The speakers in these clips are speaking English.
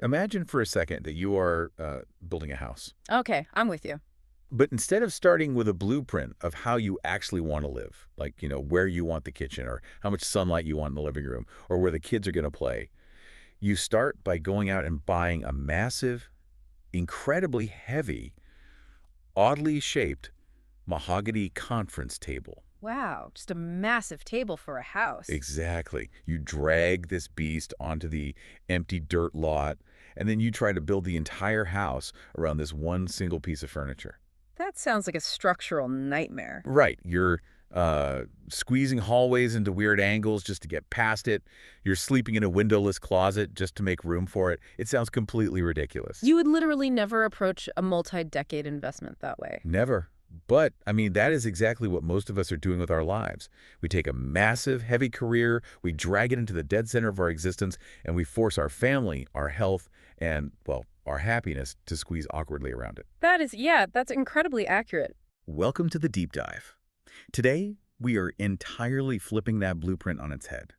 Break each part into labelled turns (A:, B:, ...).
A: Imagine for a second that you are building a house.
B: Okay, I'm with you.
A: But instead of starting with a blueprint of how you actually want to live, like, where you want the kitchen or how much sunlight you want in the living room or where the kids are going to play, you start by going out and buying a massive, incredibly heavy, oddly shaped mahogany conference table.
B: Wow, just a massive table for a house.
A: Exactly. You drag this beast onto the empty dirt lot, and then you try to build the entire house around this one single piece of furniture.
B: That sounds like a structural nightmare.
A: Right. You're squeezing hallways into weird angles just to get past it. You're sleeping in a windowless closet just to make room for it. It sounds completely ridiculous.
B: You would literally never approach a multi-decade investment that way.
A: Never. But, I mean, that is exactly what most of us are doing with our lives. We take a massive, heavy career, we drag it into the dead center of our existence, and we force our family, our health, and, well, our happiness to squeeze awkwardly around it.
B: That's incredibly accurate.
A: Welcome to the Deep Dive. Today, we are entirely flipping that blueprint on its head.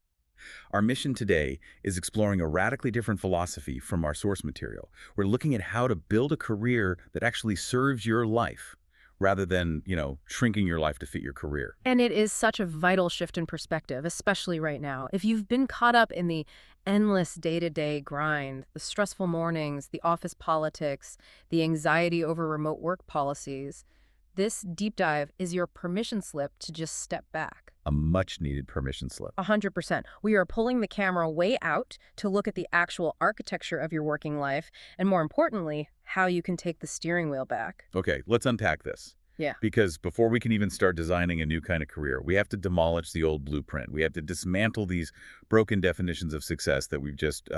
A: Our mission today is exploring a radically different philosophy from our source material. We're looking at how to build a career that actually serves your life, rather than, shrinking your life to fit your career.
B: And it is such a vital shift in perspective, especially right now. If you've been caught up in the endless day-to-day grind, the stressful mornings, the office politics, the anxiety over remote work policies, this deep dive is your permission slip to just step back.
A: A much-needed permission slip.
B: 100%. We are pulling the camera way out to look at the actual architecture of your working life, and more importantly, how you can take the steering wheel back.
A: Okay, let's unpack this.
B: Yeah.
A: Because before we can even start designing a new kind of career, we have to demolish the old blueprint. We have to dismantle these broken definitions of success that we've just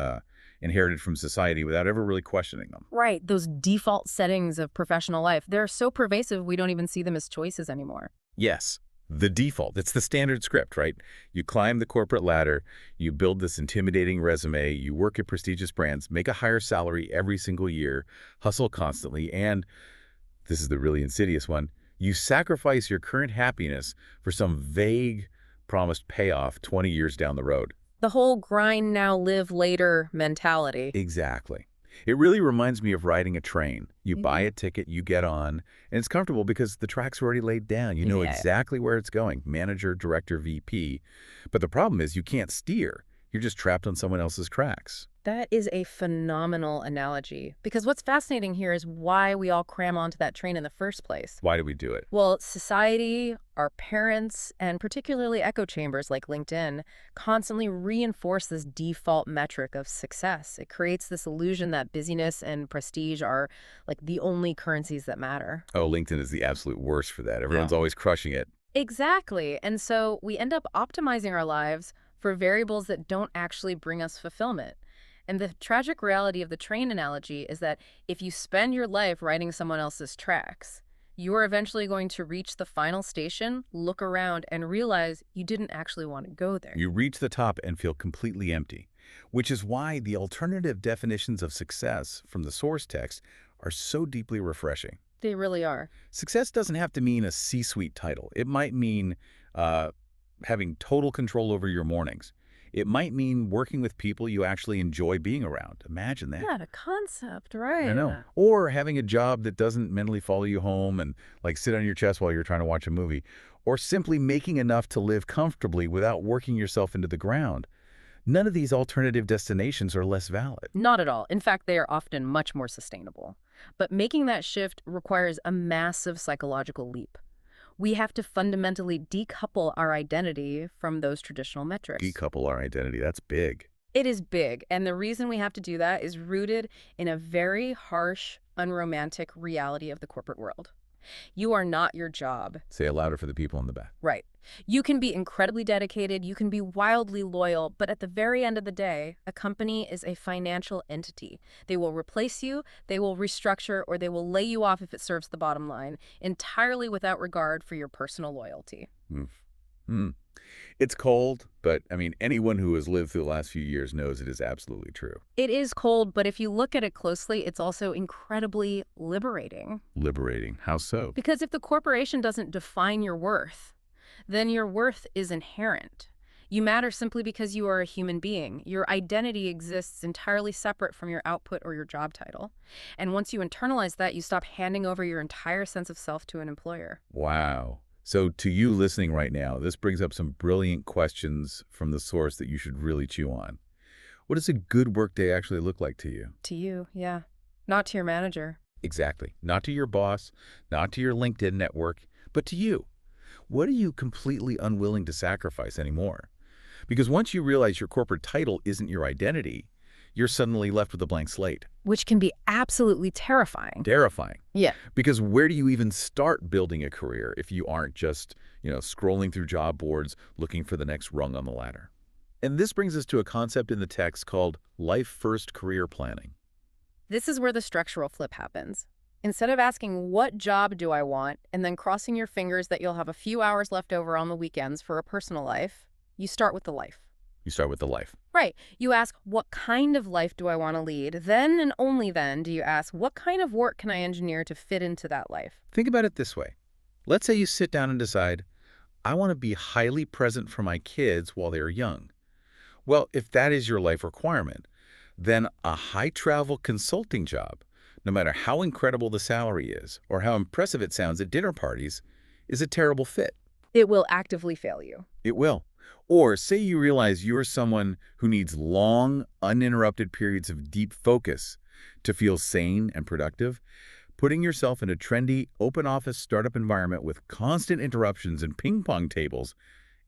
A: inherited from society without ever really questioning them.
B: Right. Those default settings of professional life, they're so pervasive we don't even see them as choices anymore.
A: Yes. The default. It's the standard script, right? You climb the corporate ladder, you build this intimidating resume, you work at prestigious brands, make a higher salary every single year, hustle constantly, and this is the really insidious one, you sacrifice your current happiness for some vague, promised payoff 20 years down the road.
B: The whole grind now, live later mentality.
A: Exactly. It really reminds me of riding a train. You buy a ticket, you get on, and it's comfortable because the track's already laid down. You know exactly where it's going, manager, director, VP. But the problem is you can't steer. You're just trapped on someone else's tracks.
B: That is a phenomenal analogy, because what's fascinating here is why we all cram onto that train in the first place.
A: Why do we do it?
B: Well, society, our parents, and particularly echo chambers like LinkedIn constantly reinforce this default metric of success. It creates this illusion that busyness and prestige are like the only currencies that matter.
A: Oh, LinkedIn is the absolute worst for that. Everyone's always crushing it.
B: Exactly. And so we end up optimizing our lives for variables that don't actually bring us fulfillment. And the tragic reality of the train analogy is that if you spend your life riding someone else's tracks, you're eventually going to reach the final station, look around, and realize you didn't actually want to go there.
A: You reach the top and feel completely empty, which is why the alternative definitions of success from the source text are so deeply refreshing.
B: They really are.
A: Success doesn't have to mean a C-suite title. It might mean having total control over your mornings. It might mean working with people you actually enjoy being around. Imagine that.
B: Yeah, the concept, right?
A: I know. Or having a job that doesn't mentally follow you home and sit on your chest while you're trying to watch a movie. Or simply making enough to live comfortably without working yourself into the ground. None of these alternative destinations are less valid.
B: Not at all. In fact, they are often much more sustainable. But making that shift requires a massive psychological leap. We have to fundamentally decouple our identity from those traditional metrics.
A: Decouple our identity. That's big.
B: It is big. And the reason we have to do that is rooted in a very harsh, unromantic reality of the corporate world. You are not your job.
A: Say it louder for the people in the back.
B: Right. You can be incredibly dedicated, you can be wildly loyal, but at the very end of the day, a company is a financial entity. They will replace you, they will restructure, or they will lay you off if it serves the bottom line, entirely without regard for your personal loyalty.
A: It's cold, but anyone who has lived through the last few years knows it is absolutely true.
B: It is cold, but if you look at it closely, it's also incredibly liberating.
A: Liberating? How so?
B: Because if the corporation doesn't define your worth, then your worth is inherent. You matter simply because you are a human being. Your identity exists entirely separate from your output or your job title. And once you internalize that, you stop handing over your entire sense of self to an employer.
A: Wow. So to you listening right now, this brings up some brilliant questions from the source that you should really chew on. What does a good workday actually look like to you?
B: To you, yeah. Not to your manager.
A: Exactly. Not to your boss, not to your LinkedIn network, but to you. What are you completely unwilling to sacrifice anymore? Because once you realize your corporate title isn't your identity, you're suddenly left with a blank slate.
B: Which can be absolutely terrifying.
A: Terrifying.
B: Yeah.
A: Because where do you even start building a career if you aren't just, scrolling through job boards looking for the next rung on the ladder? And this brings us to a concept in the text called life-first career planning.
B: This is where the structural flip happens. Instead of asking, what job do I want, and then crossing your fingers that you'll have a few hours left over on the weekends for a personal life, you start with the life.
A: You start with the life.
B: Right. You ask, what kind of life do I want to lead? Then and only then do you ask, what kind of work can I engineer to fit into that life?
A: Think about it this way. Let's say you sit down and decide, I want to be highly present for my kids while they are young. Well, if that is your life requirement, then a high-travel consulting job, no matter how incredible the salary is or how impressive it sounds at dinner parties, is a terrible fit.
B: It will actively fail you.
A: It will. Or say you realize you're someone who needs long, uninterrupted periods of deep focus to feel sane and productive. Putting yourself in a trendy, open-office startup environment with constant interruptions and ping-pong tables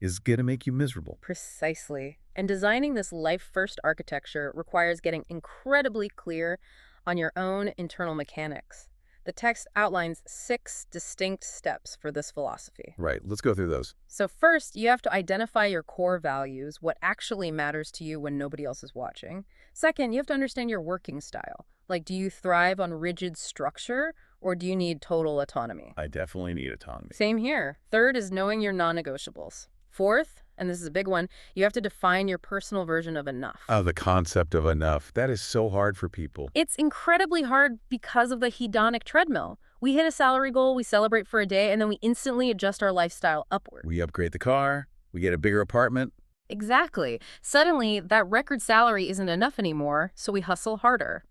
A: is going to make you miserable.
B: Precisely. And designing this life-first architecture requires getting incredibly clear on your own internal mechanics. The text outlines 6 distinct steps for this philosophy.
A: Right. Let's go through those.
B: So first, you have to identify your core values, what actually matters to you when nobody else is watching. Second, you have to understand your working style. Like, do you thrive on rigid structure or do you need total autonomy?
A: I definitely need autonomy.
B: Same here. Third is knowing your non-negotiables. Fourth, and this is a big one, you have to define your personal version of enough.
A: Oh, the concept of enough. That is so hard for people.
B: It's incredibly hard because of the hedonic treadmill. We hit a salary goal, we celebrate for a day, and then we instantly adjust our lifestyle upward.
A: We upgrade the car, we get a bigger apartment.
B: Exactly. Suddenly, that record salary isn't enough anymore, so we hustle harder.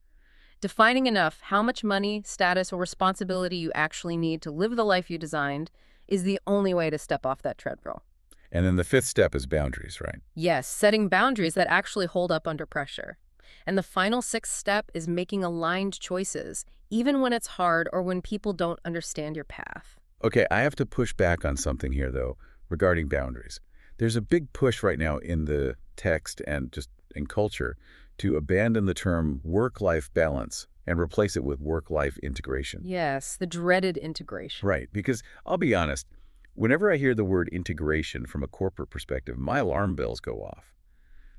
B: Defining enough, how much money, status, or responsibility you actually need to live the life you designed, is the only way to step off that treadmill.
A: And then the 5th step is boundaries, right?
B: Yes, setting boundaries that actually hold up under pressure. And the final 6th step is making aligned choices, even when it's hard or when people don't understand your path.
A: Okay, I have to push back on something here, though, regarding boundaries. There's a big push right now in the text and just in culture to abandon the term work-life balance and replace it with work-life integration.
B: Yes, the dreaded integration.
A: Right, because I'll be honest, whenever I hear the word integration from a corporate perspective, my alarm bells go off.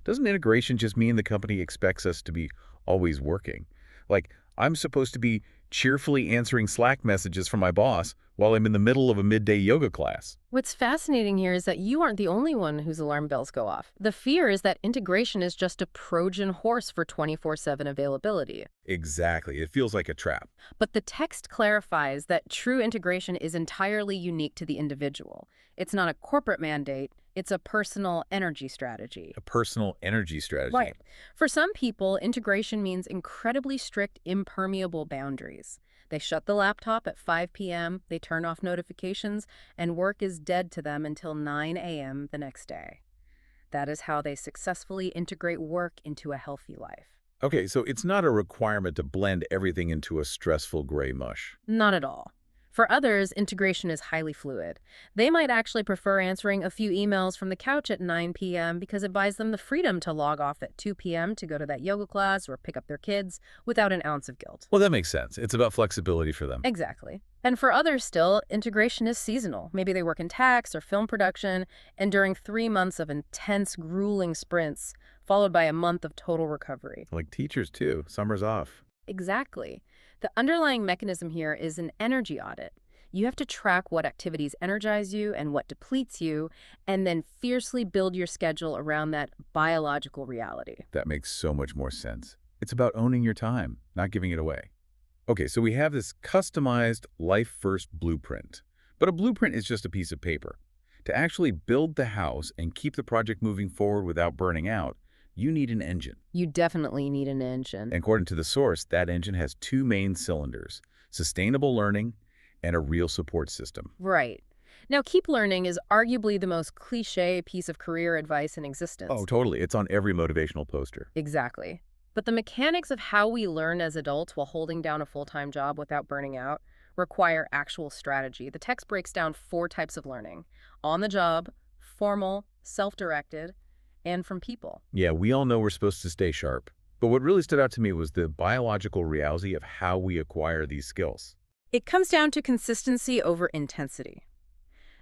A: Doesn't integration just mean the company expects us to be always working? Like, I'm supposed to be cheerfully answering Slack messages from my boss while I'm in the middle of a midday yoga class.
B: What's fascinating here is that you aren't the only one whose alarm bells go off. The fear is that integration is just a Trojan horse for 24/7 availability.
A: Exactly. It feels like a trap.
B: But the text clarifies that true integration is entirely unique to the individual. It's not a corporate mandate, it's a personal energy strategy.
A: A personal energy strategy.
B: Right. For some people, integration means incredibly strict, impermeable boundaries. They shut the laptop at 5 p.m., they turn off notifications, and work is dead to them until 9 a.m. the next day. That is how they successfully integrate work into a healthy life.
A: Okay, so it's not a requirement to blend everything into a stressful gray mush.
B: Not at all. For others, integration is highly fluid. They might actually prefer answering a few emails from the couch at 9 p.m. because it buys them the freedom to log off at 2 p.m. to go to that yoga class or pick up their kids without an ounce of guilt.
A: Well, that makes sense. It's about flexibility for them.
B: Exactly. And for others still, integration is seasonal. Maybe they work in tax or film production, and during 3 months of intense, grueling sprints, followed by a month of total recovery.
A: Like teachers, too. Summer's off.
B: Exactly. The underlying mechanism here is an energy audit. You have to track what activities energize you and what depletes you, and then fiercely build your schedule around that biological reality.
A: That makes so much more sense. It's about owning your time, not giving it away. Okay, so we have this customized life-first blueprint. But a blueprint is just a piece of paper. To actually build the house and keep the project moving forward without burning out, you need an engine.
B: You definitely need an engine.
A: And according to the source, that engine has two main cylinders: sustainable learning and a real support system.
B: Right. Now, keep learning is arguably the most cliché piece of career advice in
A: Oh,
B: existence.
A: totally. It's on every motivational poster.
B: Exactly. But the mechanics of how we learn as adults while holding down a full-time job without burning out require actual strategy. The text breaks down 4 types of learning: on the job, formal, self-directed, and from people.
A: Yeah, we all know we're supposed to stay sharp. But what really stood out to me was the biological reality of how we acquire these skills.
B: It comes down to consistency over intensity.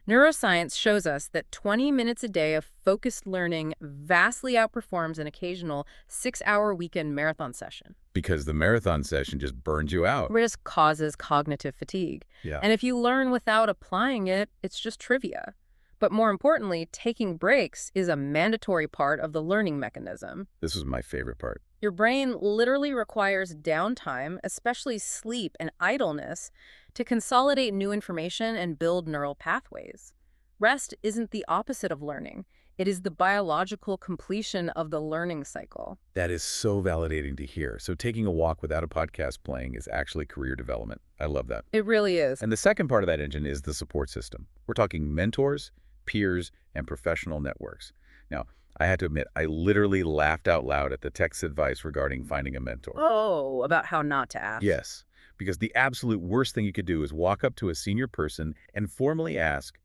B: Neuroscience shows us that 20 minutes a day of focused learning vastly outperforms an occasional 6-hour weekend marathon session.
A: Because the marathon session just burns you out.
B: Risk causes cognitive fatigue.
A: Yeah.
B: And if you learn without applying it, it's just trivia. But more importantly, taking breaks is a mandatory part of the learning mechanism.
A: This was my favorite part.
B: Your brain literally requires downtime, especially sleep and idleness, to consolidate new information and build neural pathways. Rest isn't the opposite of learning. It is the biological completion of the learning cycle.
A: That is so validating to hear. So taking a walk without a podcast playing is actually career development. I love that.
B: It really is.
A: And the second part of that engine is the support system. We're talking mentors, peers, and professional networks. Now, I had to admit, I literally laughed out loud at the text's advice regarding finding a mentor.
B: Oh, about how not to ask.
A: Yes, because the absolute worst thing you could do is walk up to a senior person and formally ask,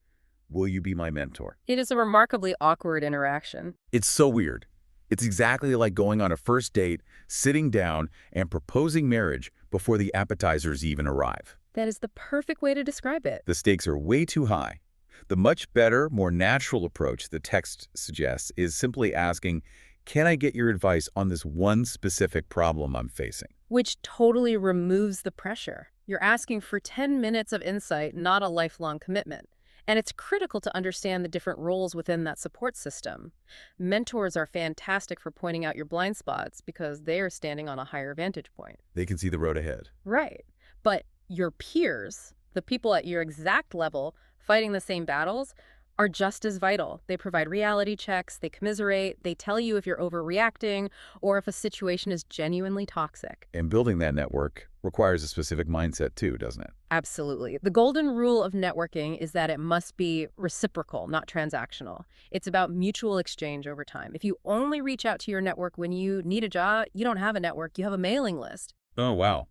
A: "Will you be my mentor?"
B: It is a remarkably awkward interaction.
A: It's so weird. It's exactly like going on a first date, sitting down, and proposing marriage before the appetizers even arrive.
B: That is the perfect way to describe it.
A: The stakes are way too high. The much better, more natural approach the text suggests is simply asking, "Can I get your advice on this one specific problem I'm facing?"
B: Which totally removes the pressure. You're asking for 10 minutes of insight, not a lifelong commitment. And it's critical to understand the different roles within that support system. Mentors are fantastic for pointing out your blind spots because they are standing on a higher vantage point.
A: They can see the road ahead.
B: Right. But your peers, the people at your exact level fighting the same battles, are just as vital. They provide reality checks, they commiserate, they tell you if you're overreacting or if a situation is genuinely toxic.
A: And building that network requires a specific mindset too, doesn't it?
B: Absolutely. The golden rule of networking is that it must be reciprocal, not transactional. It's about mutual exchange over time. If you only reach out to your network when you need a job, you don't have a network, you have a mailing list.
A: Oh, wow.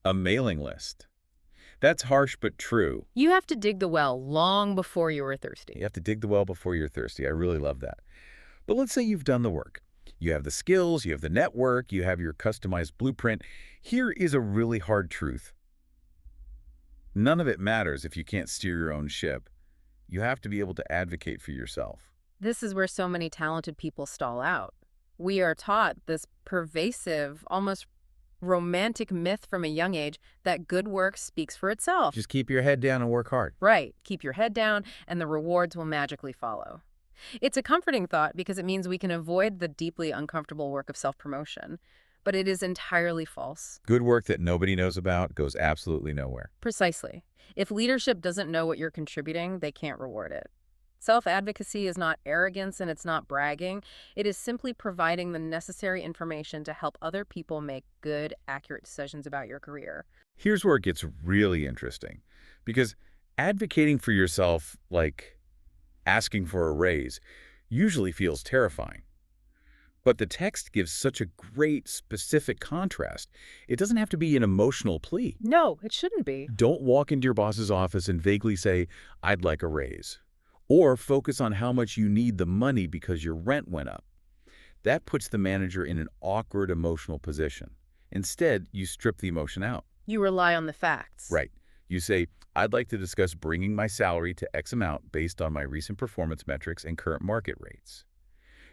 A: A mailing list. That's harsh but true.
B: You have to dig the well long before you are thirsty.
A: You have to dig the well before you're thirsty. I really love that. But let's say you've done the work. You have the skills, you have the network, you have your customized blueprint. Here is a really hard truth. None of it matters if you can't steer your own ship. You have to be able to advocate for yourself.
B: This is where so many talented people stall out. We are taught this pervasive, almost romantic myth from a young age that good work speaks for itself.
A: Just keep your head down and work hard.
B: Right. Keep your head down and the rewards will magically follow. It's a comforting thought because it means we can avoid the deeply uncomfortable work of self-promotion. But it is entirely false.
A: Good work that nobody knows about goes absolutely nowhere.
B: Precisely. If leadership doesn't know what you're contributing, they can't reward it. Self-advocacy is not arrogance and it's not bragging. It is simply providing the necessary information to help other people make good, accurate decisions about your career.
A: Here's where it gets really interesting. Because advocating for yourself, like asking for a raise, usually feels terrifying. But the text gives such a great, specific contrast. It doesn't have to be an emotional plea.
B: No, it shouldn't be.
A: Don't walk into your boss's office and vaguely say, "I'd like a raise." Or focus on how much you need the money because your rent went up. That puts the manager in an awkward emotional position. Instead, you strip the emotion out.
B: You rely on the facts.
A: Right. You say, "I'd like to discuss bringing my salary to X amount based on my recent performance metrics and current market rates."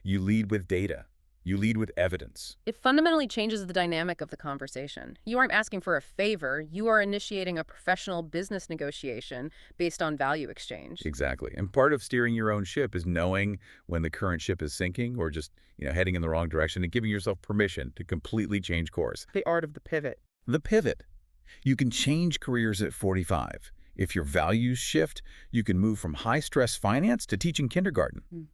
A: You lead with data. You lead with evidence.
B: It fundamentally changes the dynamic of the conversation. You aren't asking for a favor. You are initiating a professional business negotiation based on value exchange.
A: Exactly. And part of steering your own ship is knowing when the current ship is sinking or just, heading in the wrong direction and giving yourself permission to completely change course.
B: The art of the pivot.
A: The pivot. You can change careers at 45. If your values shift, you can move from high-stress finance to teaching kindergarten.
B: Mm.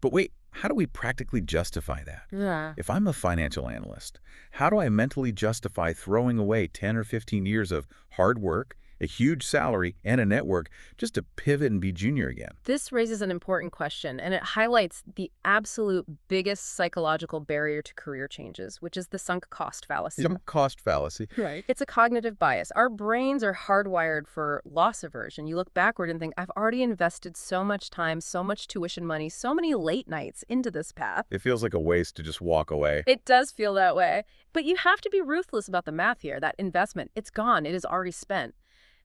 A: But wait, how do we practically justify that?
B: Yeah.
A: If I'm a financial analyst, how do I mentally justify throwing away 10 or 15 years of hard work, a huge salary, and a network just to pivot and be junior again?
B: This raises an important question, and it highlights the absolute biggest psychological barrier to career changes, which is the sunk cost fallacy.
A: Some cost fallacy.
B: Right. It's a cognitive bias. Our brains are hardwired for loss aversion. You look backward and think, I've already invested so much time, so much tuition money, so many late nights into this path.
A: It feels like a waste to just walk away.
B: It does feel that way. But you have to be ruthless about the math here. That investment, it's gone. It is already spent.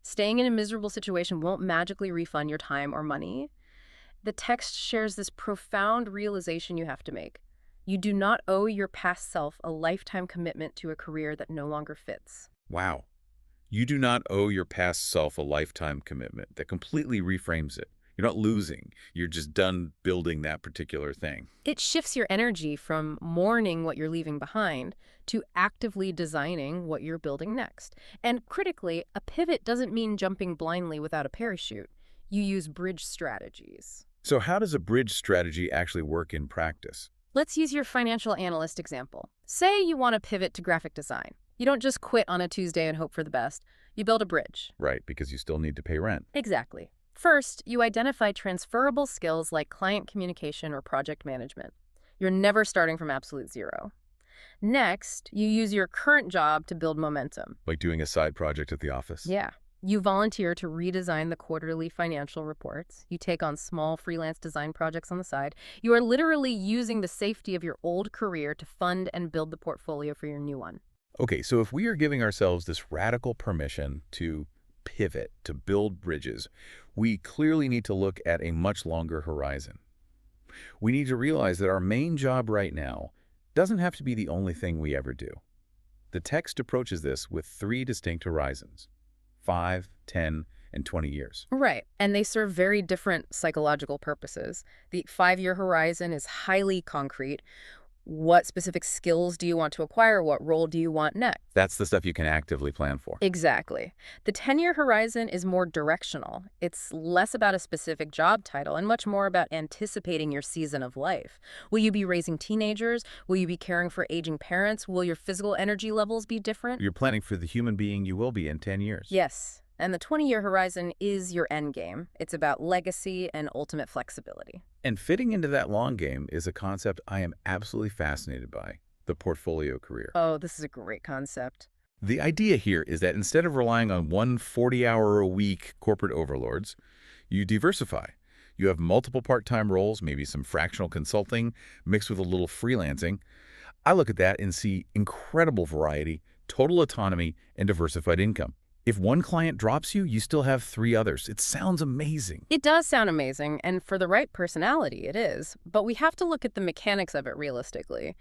B: Staying in a miserable situation won't magically refund your time or money. The text shares this profound realization you have to make. You do not owe your past self a lifetime commitment to a career that no longer fits.
A: Wow. You do not owe your past self a lifetime commitment. That completely reframes it. You're not losing. You're just done building that particular thing.
B: It shifts your energy from mourning what you're leaving behind to actively designing what you're building next. And critically, a pivot doesn't mean jumping blindly without a parachute. You use bridge strategies.
A: So how does a bridge strategy actually work in practice?
B: Let's use your financial analyst example. Say you want to pivot to graphic design. You don't just quit on a Tuesday and hope for the best. You build a bridge.
A: Right, because you still need to pay rent.
B: Exactly. First, you identify transferable skills like client communication or project management. You're never starting from absolute zero. Next, you use your current job to build momentum.
A: Like doing a side project at the office.
B: Yeah. You volunteer to redesign the quarterly financial reports. You take on small freelance design projects on the side. You are literally using the safety of your old career to fund and build the portfolio for your new one.
A: Okay, so if we are giving ourselves this radical permission to pivot, to build bridges, we clearly need to look at a much longer horizon. We need to realize that our main job right now doesn't have to be the only thing we ever do. The text approaches this with 3 distinct horizons: 5, 10, and 20 years.
B: Right. And they serve very different psychological purposes. The 5-year horizon is highly concrete. What specific skills do you want to acquire? What role do you want next?
A: That's the stuff you can actively plan for.
B: Exactly. The 10-year horizon is more directional. It's less about a specific job title and much more about anticipating your season of life. Will you be raising teenagers? Will you be caring for aging parents? Will your physical energy levels be different?
A: You're planning for the human being you will be in 10 years.
B: Yes. And the 20-year horizon is your end game. It's about legacy and ultimate flexibility.
A: And fitting into that long game is a concept I am absolutely fascinated by: the portfolio career.
B: Oh, this is a great concept.
A: The idea here is that instead of relying on one 40-hour-a-week corporate overlords, you diversify. You have multiple part-time roles, maybe some fractional consulting, mixed with a little freelancing. I look at that and see incredible variety, total autonomy, and diversified income. If one client drops you, you still have 3 others. It sounds amazing.
B: It does sound amazing, and for the right personality, it is. But we have to look at the mechanics of it realistically.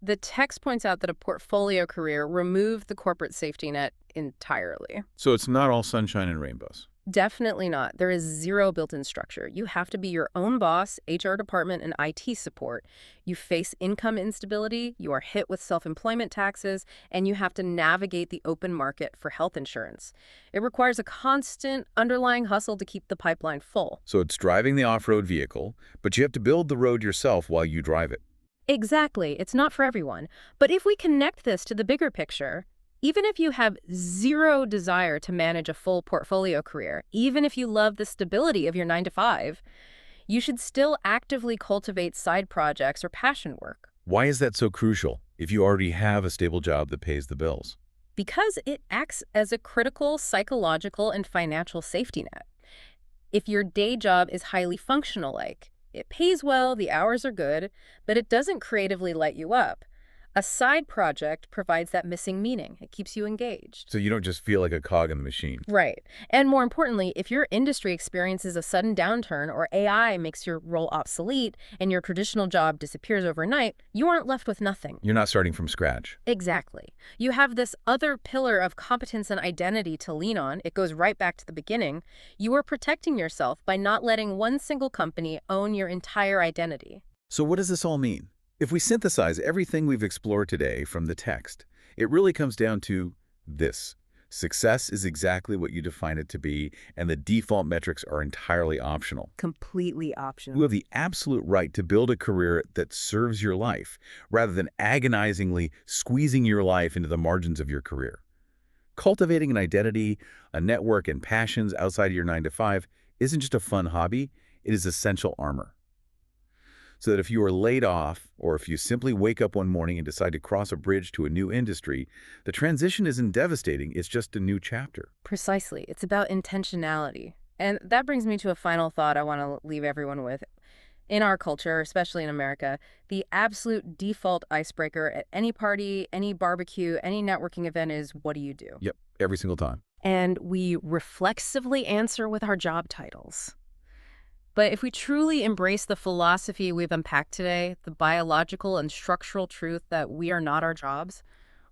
B: The text points out that a portfolio career removed the corporate safety net entirely.
A: So it's not all sunshine and rainbows.
B: Definitely not. There is zero built-in structure. You have to be your own boss, HR department, and IT support. You face income instability, you are hit with self-employment taxes, and you have to navigate the open market for health insurance. It requires a constant underlying hustle to keep the pipeline full.
A: So it's driving the off-road vehicle, but you have to build the road yourself while you drive it.
B: Exactly. It's not for everyone. But if we connect this to the bigger picture, even if you have zero desire to manage a full portfolio career, even if you love the stability of your 9 to 5, you should still actively cultivate side projects or passion work.
A: Why is that so crucial if you already have a stable job that pays the bills?
B: Because it acts as a critical psychological and financial safety net. If your day job is highly functional, like it pays well, the hours are good, but it doesn't creatively light you up, a side project provides that missing meaning. It keeps you engaged.
A: So you don't just feel like a cog in the machine.
B: Right. And more importantly, if your industry experiences a sudden downturn or AI makes your role obsolete and your traditional job disappears overnight, you aren't left with nothing.
A: You're not starting from scratch.
B: Exactly. You have this other pillar of competence and identity to lean on. It goes right back to the beginning. You are protecting yourself by not letting one single company own your entire identity.
A: So what does this all mean? If we synthesize everything we've explored today from the text, it really comes down to this: Success is exactly what you define it to be, and the default metrics are entirely optional.
B: Completely
A: You
B: optional.
A: have the absolute right to build a career that serves your life, rather than agonizingly squeezing your life into the margins of your career. Cultivating an identity, a network, and passions outside of your 9 to 5 isn't just a fun hobby, it is essential armor. So that if you are laid off, or if you simply wake up one morning and decide to cross a bridge to a new industry, the transition isn't devastating, it's just a new chapter.
B: Precisely. It's about intentionality. And that brings me to a final thought I want to leave everyone with. In our culture, especially in America, the absolute default icebreaker at any party, any barbecue, any networking event is, what do you do?
A: Yep, every single time.
B: And we reflexively answer with our job titles. But if we truly embrace the philosophy we've unpacked today, the biological and structural truth that we are not our jobs,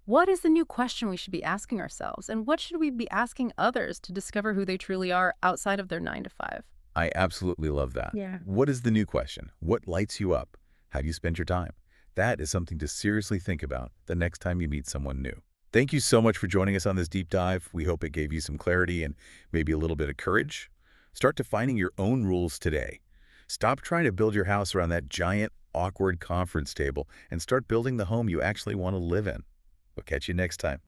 B: what is the new question we should be asking ourselves? And what should we be asking others to discover who they truly are outside of their 9 to 5?
A: I absolutely love that.
B: Yeah.
A: What is the new question? What lights you up? How do you spend your time? That is something to seriously think about the next time you meet someone new. Thank you so much for joining us on this deep dive. We hope it gave you some clarity and maybe a little bit of courage. Start defining your own rules today. Stop trying to build your house around that giant, awkward conference table and start building the home you actually want to live in. We'll catch you next time.